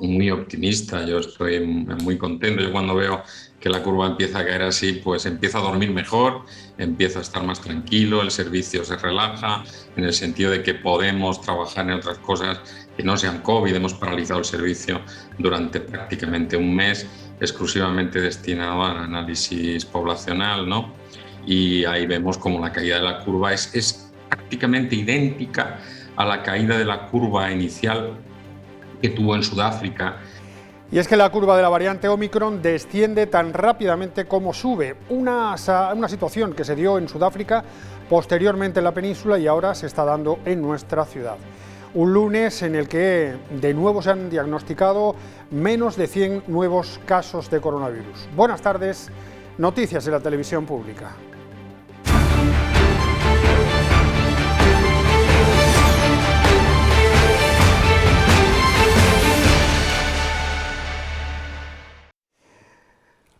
Muy optimista, yo estoy muy contento. Yo cuando veo que la curva empieza a caer así, pues empiezo a dormir mejor, empiezo a estar más tranquilo, el servicio se relaja, en el sentido de que podemos trabajar en otras cosas que no sean COVID. Hemos paralizado el servicio durante prácticamente un mes, exclusivamente destinado al análisis poblacional, ¿no? Y ahí vemos como la caída de la curva es prácticamente idéntica a la caída de la curva inicial que tuvo en Sudáfrica. Y es que la curva de la variante Omicron desciende tan rápidamente como sube, una situación que se dio en Sudáfrica, posteriormente en la península y ahora se está dando en nuestra ciudad. Un lunes en el que de nuevo se han diagnosticado menos de 100 nuevos casos de coronavirus. Buenas tardes, noticias en la televisión pública.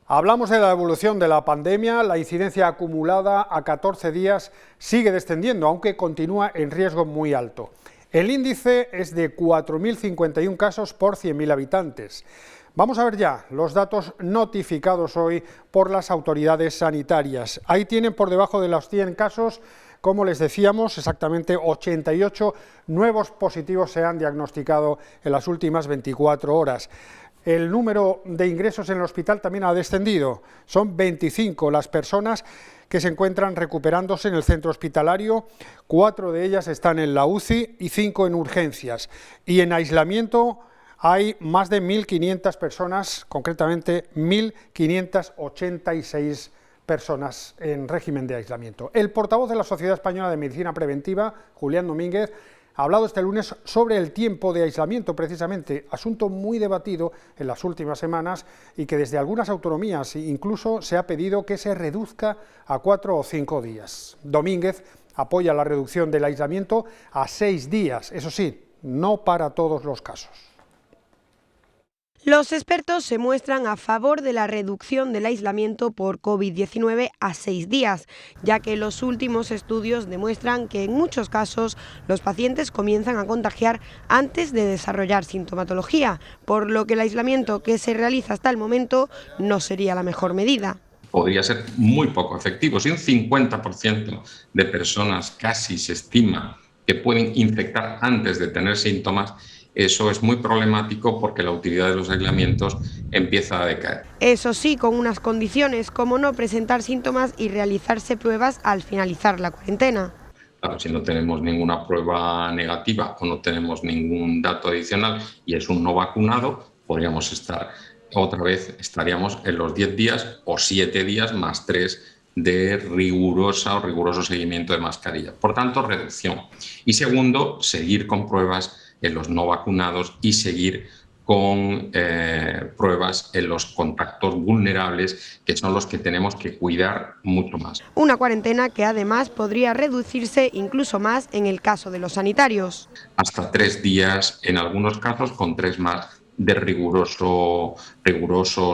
Hablamos de la evolución de la pandemia. La incidencia acumulada a 14 días sigue descendiendo, aunque continúa en riesgo muy alto. El índice es de 4.051 casos por 100.000 habitantes. Vamos a ver ya los datos notificados hoy por las autoridades sanitarias. Ahí tienen por debajo de los 100 casos, como les decíamos, exactamente 88 nuevos positivos se han diagnosticado en las últimas 24 horas. El número de ingresos en el hospital también ha descendido. Son 25 las personas que se encuentran recuperándose en el centro hospitalario. 4 de ellas están en la UCI y 5 en urgencias. Y en aislamiento hay más de 1.500 personas, concretamente 1.586 personas en régimen de aislamiento. El portavoz de la Sociedad Española de Medicina Preventiva, Julián Domínguez, ha hablado este lunes sobre el tiempo de aislamiento, precisamente, asunto muy debatido en las últimas semanas y que desde algunas autonomías incluso se ha pedido que se reduzca a 4 o 5 días. Domínguez apoya la reducción del aislamiento a 6 días, eso sí, no para todos los casos. Los expertos se muestran a favor de la reducción del aislamiento por COVID-19 a 6 días, ya que los últimos estudios demuestran que en muchos casos los pacientes comienzan a contagiar antes de desarrollar sintomatología, por lo que el aislamiento que se realiza hasta el momento no sería la mejor medida. Podría ser muy poco efectivo. Si un 50% de personas casi se estima que pueden infectar antes de tener síntomas, eso es muy problemático porque la utilidad de los aislamientos empieza a decaer. Eso sí, con unas condiciones como no presentar síntomas y realizarse pruebas al finalizar la cuarentena. Claro, si no tenemos ninguna prueba negativa o no tenemos ningún dato adicional y es un no vacunado, podríamos estar otra vez, estaríamos en los 10 días o 7 días más 3 de riguroso seguimiento de mascarilla. Por tanto, reducción. Y segundo, seguir con pruebas en los no vacunados y seguir con pruebas en los contactos vulnerables, que son los que tenemos que cuidar mucho más. Una cuarentena que además podría reducirse incluso más en el caso de los sanitarios. Hasta 3 días, en algunos casos con 3 más de riguroso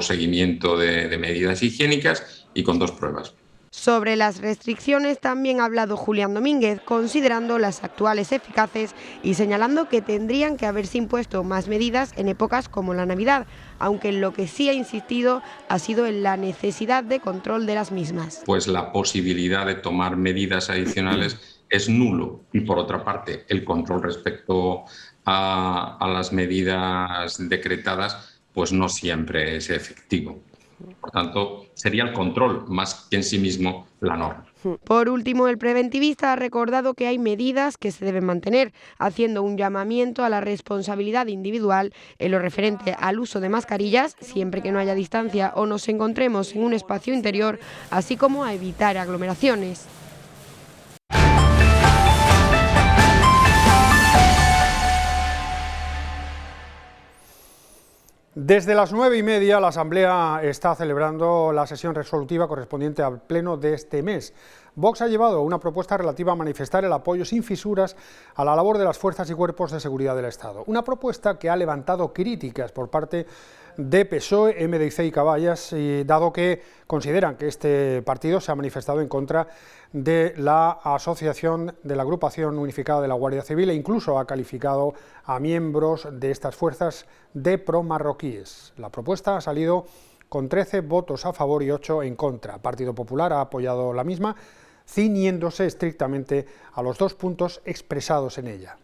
seguimiento de medidas higiénicas y con 2 pruebas. Sobre las restricciones también ha hablado Julián Domínguez, considerando las actuales eficaces y señalando que tendrían que haberse impuesto más medidas en épocas como la Navidad, aunque en lo que sí ha insistido ha sido en la necesidad de control de las mismas. Pues la posibilidad de tomar medidas adicionales es nulo y, por otra parte, el control respecto a las medidas decretadas pues no siempre es efectivo. Por tanto, sería el control más que en sí mismo la norma. Por último, el preventivista ha recordado que hay medidas que se deben mantener, haciendo un llamamiento a la responsabilidad individual en lo referente al uso de mascarillas, siempre que no haya distancia o nos encontremos en un espacio interior, así como a evitar aglomeraciones. Desde las 9:30 la Asamblea está celebrando la sesión resolutiva correspondiente al pleno de este mes. Vox ha llevado una propuesta relativa a manifestar el apoyo sin fisuras a la labor de las fuerzas y cuerpos de seguridad del Estado. Una propuesta que ha levantado críticas por parte de PSOE, MDC y Caballas, dado que consideran que este partido se ha manifestado en contra de la asociación de la Agrupación Unificada de la Guardia Civil e incluso ha calificado a miembros de estas fuerzas de promarroquíes. La propuesta ha salido con 13 votos a favor y 8 en contra. Partido Popular ha apoyado la misma, ciñéndose estrictamente a los 2 puntos expresados en ella.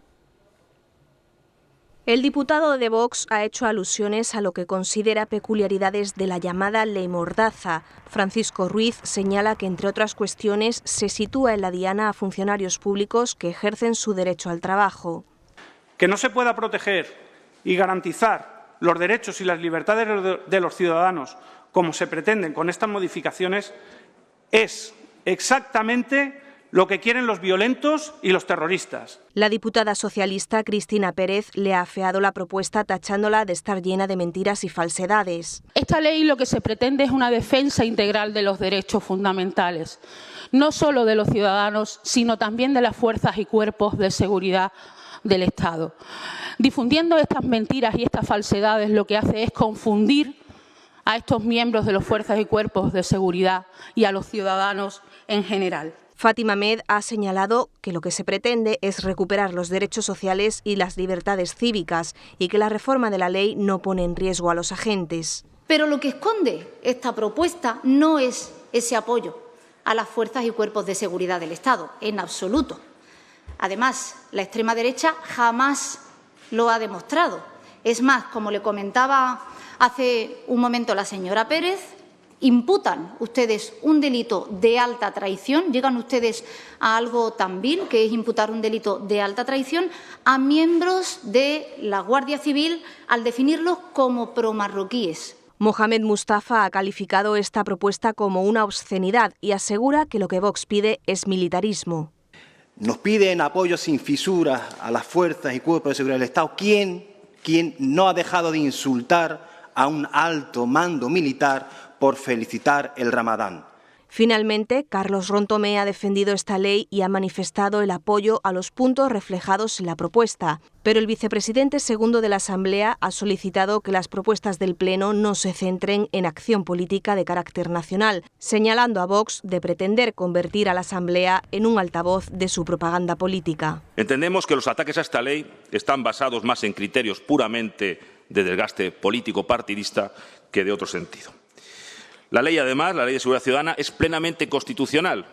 El diputado de Vox ha hecho alusiones a lo que considera peculiaridades de la llamada Ley Mordaza. Francisco Ruiz señala que, entre otras cuestiones, se sitúa en la diana a funcionarios públicos que ejercen su derecho al trabajo. Que no se pueda proteger y garantizar los derechos y las libertades de los ciudadanos, como se pretenden con estas modificaciones, es exactamente lo que quieren los violentos y los terroristas. La diputada socialista Cristina Pérez le ha afeado la propuesta tachándola de estar llena de mentiras y falsedades. Esta ley lo que se pretende es una defensa integral de los derechos fundamentales, no solo de los ciudadanos, sino también de las fuerzas y cuerpos de seguridad del Estado. Difundiendo estas mentiras y estas falsedades lo que hace es confundir a estos miembros de las fuerzas y cuerpos de seguridad y a los ciudadanos en general. Fátima Med ha señalado que lo que se pretende es recuperar los derechos sociales y las libertades cívicas y que la reforma de la ley no pone en riesgo a los agentes. Pero lo que esconde esta propuesta no es ese apoyo a las fuerzas y cuerpos de seguridad del Estado, en absoluto. Además, la extrema derecha jamás lo ha demostrado. Es más, como le comentaba hace un momento la señora Pérez, imputan ustedes un delito de alta traición, llegan ustedes a algo tan vil que es imputar un delito de alta traición a miembros de la Guardia Civil al definirlos como promarroquíes. Mohamed Mustafa ha calificado esta propuesta como una obscenidad y asegura que lo que Vox pide es militarismo. Nos piden apoyo sin fisuras a las fuerzas y cuerpos de seguridad del Estado. ¿Quién no ha dejado de insultar a un alto mando militar por felicitar el Ramadán? Finalmente, Carlos Rontomé ha defendido esta ley y ha manifestado el apoyo a los puntos reflejados en la propuesta. Pero el vicepresidente segundo de la Asamblea ha solicitado que las propuestas del Pleno no se centren en acción política de carácter nacional, señalando a Vox de pretender convertir a la Asamblea en un altavoz de su propaganda política. Entendemos que los ataques a esta ley están basados más en criterios puramente de desgaste político partidista que de otro sentido. La ley, además, la Ley de Seguridad Ciudadana, es plenamente constitucional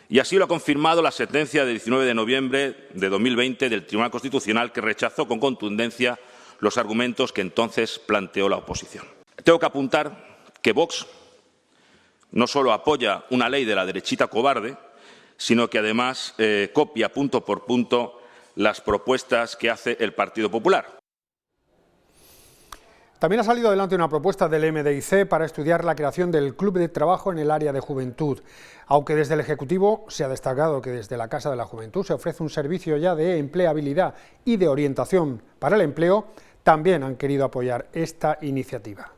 y así lo ha confirmado la sentencia de 19 de noviembre de 2020 del Tribunal Constitucional, que rechazó con contundencia los argumentos que entonces planteó la oposición. Tengo que apuntar que Vox no solo apoya una ley de la derechita cobarde, sino que además copia punto por punto las propuestas que hace el Partido Popular. También ha salido adelante una propuesta del MDIC para estudiar la creación del Club de Trabajo en el área de juventud, aunque desde el Ejecutivo se ha destacado que desde la Casa de la Juventud se ofrece un servicio ya de empleabilidad y de orientación para el empleo, también han querido apoyar esta iniciativa.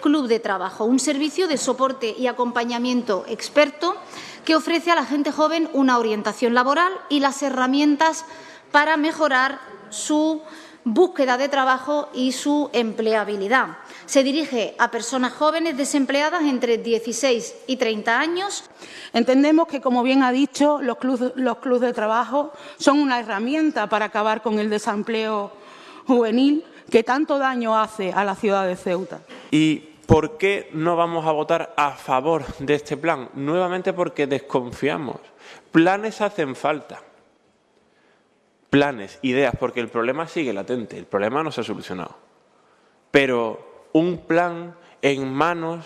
Club de Trabajo, un servicio de soporte y acompañamiento experto que ofrece a la gente joven una orientación laboral y las herramientas para mejorar su búsqueda de trabajo y su empleabilidad. Se dirige a personas jóvenes desempleadas entre 16 y 30 años. Entendemos que, como bien ha dicho, los clubes de trabajo son una herramienta para acabar con el desempleo juvenil que tanto daño hace a la ciudad de Ceuta. ¿Y por qué no vamos a votar a favor de este plan? Nuevamente porque desconfiamos. Planes hacen falta. Planes, ideas, porque el problema sigue latente, el problema no se ha solucionado. Pero un plan en manos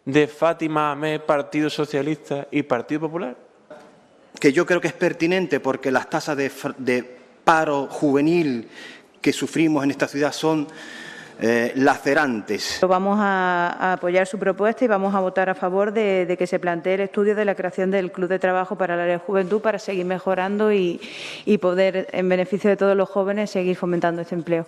de Fátima Ahmed, Partido Socialista y Partido Popular. Que yo creo que es pertinente porque las tasas de paro juvenil que sufrimos en esta ciudad son lacerantes. Vamos a apoyar su propuesta y vamos a votar a favor de que se plantee el estudio de la creación del Club de Trabajo para el área de juventud para seguir mejorando y poder, en beneficio de todos los jóvenes, seguir fomentando este empleo.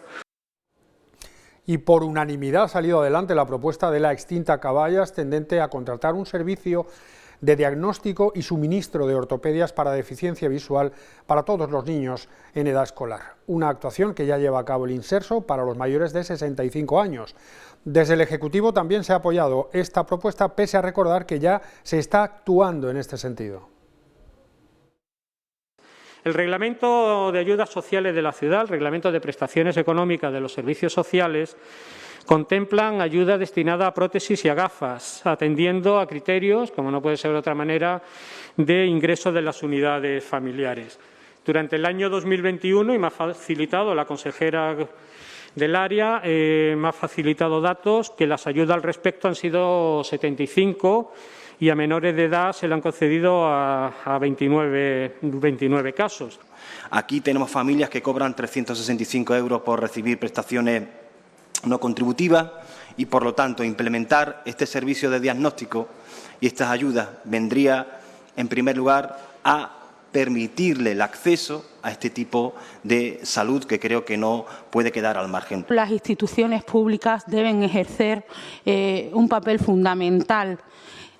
Y por unanimidad ha salido adelante la propuesta de la extinta Caballas tendente a contratar un servicio de diagnóstico y suministro de ortopedias para deficiencia visual para todos los niños en edad escolar. Una actuación que ya lleva a cabo el Inserso para los mayores de 65 años. Desde el Ejecutivo también se ha apoyado esta propuesta, pese a recordar que ya se está actuando en este sentido. El Reglamento de Ayudas Sociales de la Ciudad, el Reglamento de Prestaciones Económicas de los Servicios Sociales, contemplan ayuda destinada a prótesis y a gafas, atendiendo a criterios, como no puede ser de otra manera, de ingreso de las unidades familiares. Durante el año 2021, y me ha facilitado la consejera del área, me ha facilitado datos que las ayudas al respecto han sido 75 y a menores de edad se le han concedido a 29 casos. Aquí tenemos familias que cobran 365 € por recibir prestaciones no contributivas y, por lo tanto, implementar este servicio de diagnóstico y estas ayudas vendría, en primer lugar, a permitirle el acceso a este tipo de salud que creo que no puede quedar al margen. Las instituciones públicas deben ejercer un papel fundamental,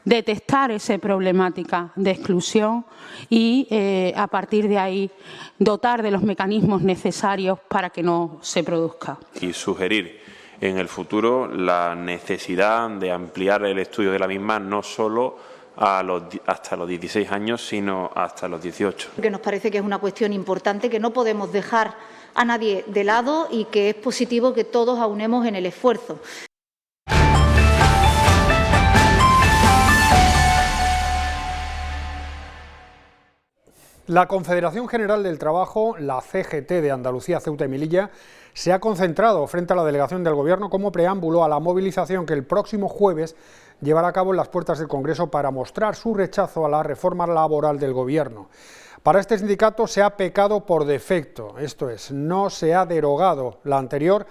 detectar esa problemática de exclusión y, a partir de ahí, dotar de los mecanismos necesarios para que no se produzca. Y sugerir en el futuro la necesidad de ampliar el estudio de la misma, no solo hasta los 16 años, sino hasta los 18. Que nos parece que es una cuestión importante, que no podemos dejar a nadie de lado y que es positivo que todos aunemos en el esfuerzo. La Confederación General del Trabajo, la CGT de Andalucía, Ceuta y Melilla, se ha concentrado frente a la delegación del Gobierno como preámbulo a la movilización que el próximo jueves llevará a cabo en las puertas del Congreso para mostrar su rechazo a la reforma laboral del Gobierno. Para este sindicato se ha pecado por defecto, esto es, no se ha derogado la anterior,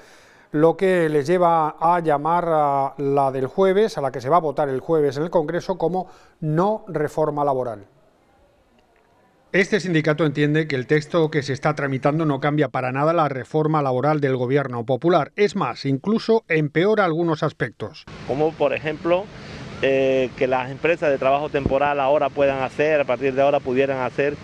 lo que les lleva a llamar a la del jueves, a la que se va a votar el jueves en el Congreso, como no reforma laboral. Este sindicato entiende que el texto que se está tramitando no cambia para nada la reforma laboral del Gobierno popular. Es más, incluso empeora algunos aspectos. Como, por ejemplo, que las empresas de trabajo temporal ahora puedan hacer, a partir de ahora pudieran hacer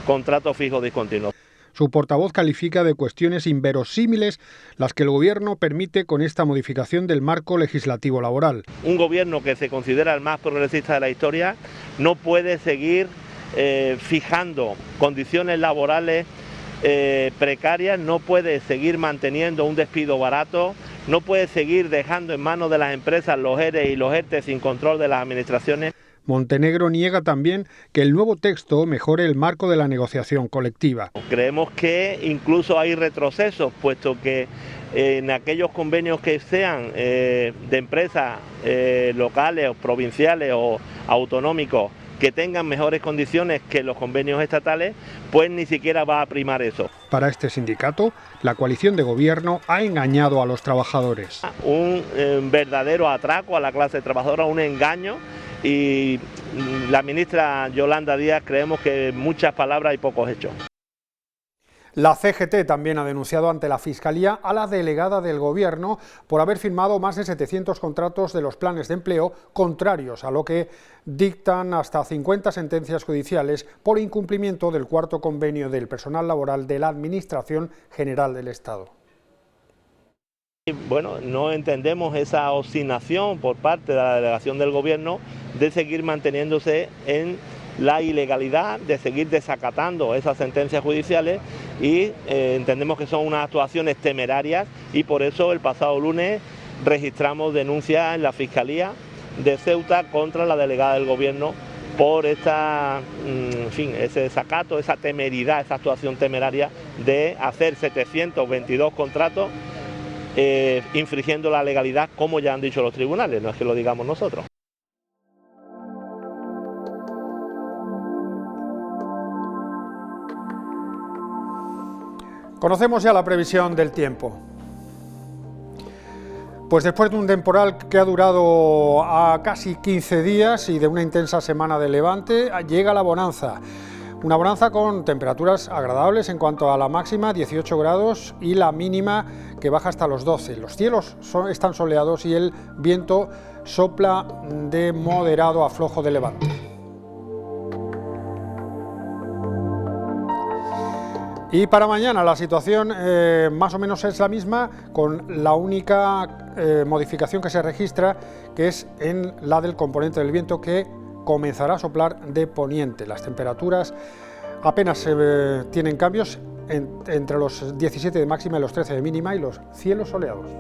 contratos fijos discontinuos. Su portavoz califica de cuestiones inverosímiles las que el Gobierno permite con esta modificación del marco legislativo laboral. Un Gobierno que se considera el más progresista de la historia no puede seguir fijando condiciones laborales precarias, no puede seguir manteniendo un despido barato, no puede seguir dejando en manos de las empresas los ERE y los ERTE sin control de las administraciones. Montenegro niega también que el nuevo texto mejore el marco de la negociación colectiva. Creemos que incluso hay retrocesos, puesto que en aquellos convenios que sean de empresas locales o provinciales o autonómicos que tengan mejores condiciones que los convenios estatales, pues ni siquiera va a primar eso. Para este sindicato, la coalición de gobierno ha engañado a los trabajadores. Un verdadero atraco a la clase trabajadora, un engaño, y la ministra Yolanda Díaz creemos que muchas palabras y pocos hechos. La CGT también ha denunciado ante la Fiscalía a la delegada del Gobierno por haber firmado más de 700 contratos de los planes de empleo contrarios a lo que dictan hasta 50 sentencias judiciales por incumplimiento del cuarto convenio del personal laboral de la Administración General del Estado. Bueno, no entendemos esa obstinación por parte de la delegación del Gobierno de seguir manteniéndose en la ilegalidad, de seguir desacatando esas sentencias judiciales y entendemos que son unas actuaciones temerarias y por eso el pasado lunes registramos denuncias en la Fiscalía de Ceuta contra la delegada del Gobierno por ese desacato, esa temeridad, esa actuación temeraria de hacer 722 contratos infringiendo la legalidad, como ya han dicho los tribunales, no es que lo digamos nosotros. Conocemos ya la previsión del tiempo. Pues después de un temporal que ha durado a casi 15 días y de una intensa semana de levante, llega la bonanza. Una bonanza con temperaturas agradables en cuanto a la máxima, 18 grados, y la mínima que baja hasta los 12. Los cielos están soleados y el viento sopla de moderado a flojo de levante. Y para mañana la situación más o menos es la misma, con la única modificación que se registra, que es en la del componente del viento, que comenzará a soplar de poniente. Las temperaturas apenas tienen cambios entre los 17 de máxima y los 13 de mínima, y los cielos soleados.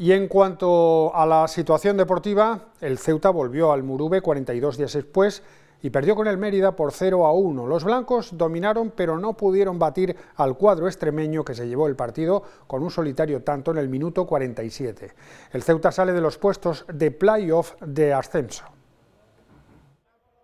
Y en cuanto a la situación deportiva, el Ceuta volvió al Muruve 42 días después y perdió con el Mérida por 0-1. Los blancos dominaron, pero no pudieron batir al cuadro extremeño, que se llevó el partido con un solitario tanto en el minuto 47. El Ceuta sale de los puestos de play-off de ascenso.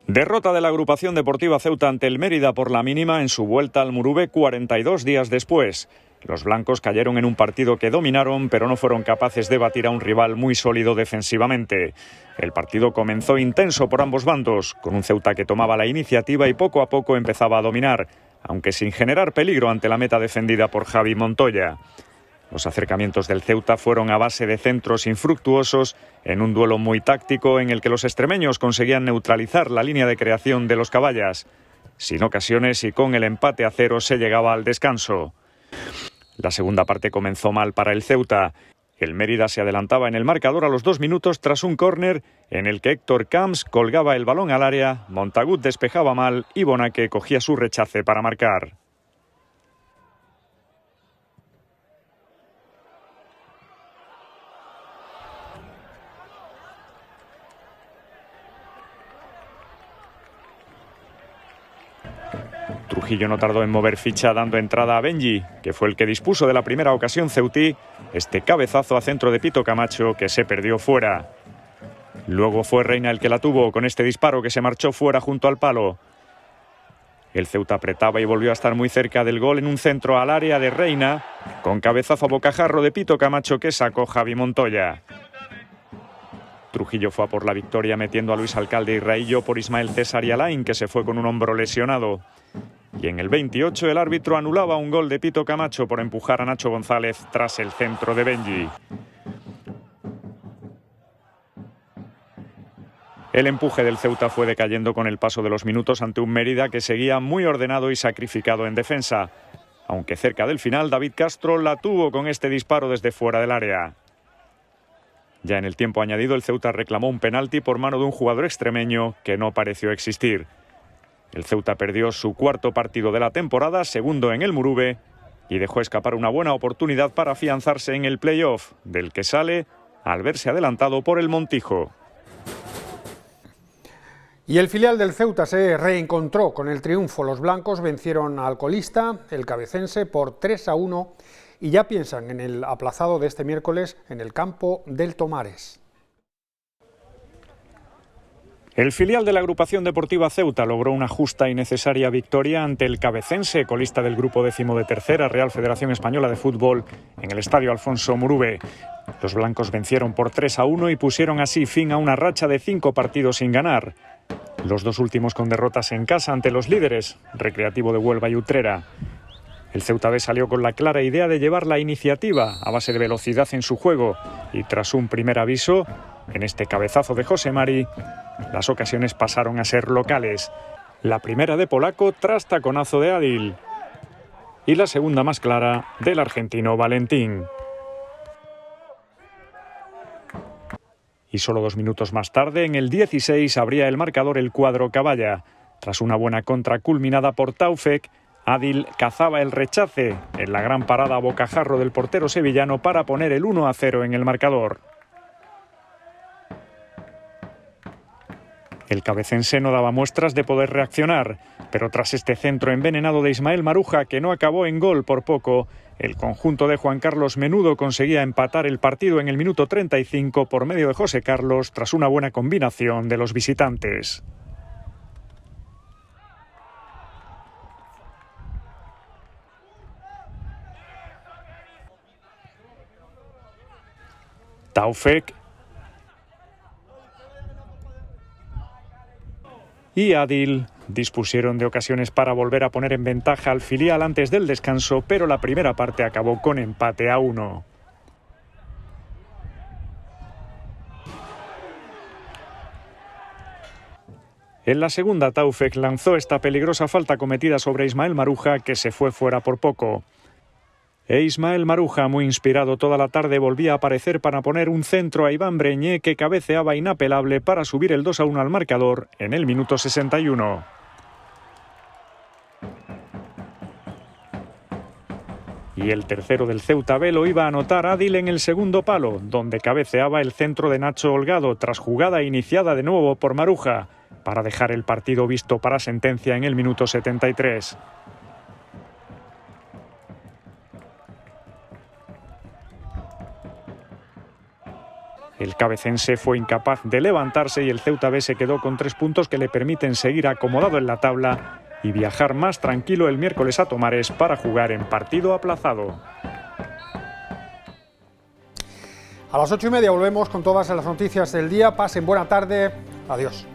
Derrota de la agrupación deportiva Ceuta ante el Mérida por la mínima en su vuelta al Muruve 42 días después. Los blancos cayeron en un partido que dominaron, pero no fueron capaces de batir a un rival muy sólido defensivamente. El partido comenzó intenso por ambos bandos, con un Ceuta que tomaba la iniciativa y poco a poco empezaba a dominar, aunque sin generar peligro ante la meta defendida por Javi Montoya. Los acercamientos del Ceuta fueron a base de centros infructuosos en un duelo muy táctico en el que los extremeños conseguían neutralizar la línea de creación de los caballas. Sin ocasiones y con el empate a 0 se llegaba al descanso. La segunda parte comenzó mal para el Ceuta. El Mérida se adelantaba en el marcador a los 2 minutos tras un córner en el que Héctor Camps colgaba el balón al área, Montagut despejaba mal y Bonaque cogía su rechace para marcar. Trujillo no tardó en mover ficha, dando entrada a Benji, que fue el que dispuso de la primera ocasión ceutí, este cabezazo a centro de Pito Camacho, que se perdió fuera. Luego fue Reina el que la tuvo con este disparo que se marchó fuera junto al palo. El Ceuta apretaba y volvió a estar muy cerca del gol en un centro al área de Reina, con cabezazo a bocajarro de Pito Camacho que sacó Javi Montoya. Trujillo fue a por la victoria metiendo a Luis Alcalde y Raillo por Ismael César y Alain, que se fue con un hombro lesionado. Y en el 28 el árbitro anulaba un gol de Pito Camacho por empujar a Nacho González tras el centro de Benji. El empuje del Ceuta fue decayendo con el paso de los minutos ante un Mérida que seguía muy ordenado y sacrificado en defensa. Aunque cerca del final David Castro la tuvo con este disparo desde fuera del área. Ya en el tiempo añadido el Ceuta reclamó un penalti por mano de un jugador extremeño que no pareció existir. El Ceuta perdió su cuarto partido de la temporada, segundo en el Muruve, y dejó escapar una buena oportunidad para afianzarse en el play-off, del que sale al verse adelantado por el Montijo. Y el filial del Ceuta se reencontró con el triunfo. Los blancos vencieron al colista, el cabecense, por 3-1 y ya piensan en el aplazado de este miércoles en el campo del Tomares. El filial de la agrupación deportiva Ceuta logró una justa y necesaria victoria ante el cabecense, colista del grupo 10º de tercera, Real Federación Española de Fútbol, en el estadio Alfonso Muruve. Los blancos vencieron por 3-1 y pusieron así fin a una racha de 5 partidos sin ganar. Los 2 últimos con derrotas en casa ante los líderes, Recreativo de Huelva y Utrera. El Ceuta B salió con la clara idea de llevar la iniciativa a base de velocidad en su juego y tras un primer aviso, en este cabezazo de José Mari, las ocasiones pasaron a ser locales. La primera de Polaco tras taconazo de Adil y la segunda más clara del argentino Valentín. Y solo 2 minutos más tarde, en el 16, abría el marcador el cuadro Caballa. Tras una buena contra culminada por Taufek, Adil cazaba el rechace en la gran parada a bocajarro del portero sevillano para poner el 1-0 en el marcador. El cabecense no daba muestras de poder reaccionar, pero tras este centro envenenado de Ismael Maruja, que no acabó en gol por poco, el conjunto de Juan Carlos Menudo conseguía empatar el partido en el minuto 35 por medio de José Carlos tras una buena combinación de los visitantes. Taufek y Adil dispusieron de ocasiones para volver a poner en ventaja al filial antes del descanso, pero la primera parte acabó con empate a 1. En la segunda, Taufek lanzó esta peligrosa falta cometida sobre Ismael Maruja, que se fue fuera por poco. E Ismael Maruja, muy inspirado toda la tarde, volvía a aparecer para poner un centro a Iván Breñé, que cabeceaba inapelable para subir el 2-1 al marcador en el minuto 61. Y el tercero del Ceuta B lo iba a anotar Adil en el segundo palo, donde cabeceaba el centro de Nacho Holgado, tras jugada iniciada de nuevo por Maruja, para dejar el partido visto para sentencia en el minuto 73. El cabecense fue incapaz de levantarse y el Ceuta B se quedó con 3 puntos que le permiten seguir acomodado en la tabla y viajar más tranquilo el miércoles a Tomares para jugar en partido aplazado. A las 8:30 volvemos con todas las noticias del día. Pasen buena tarde. Adiós.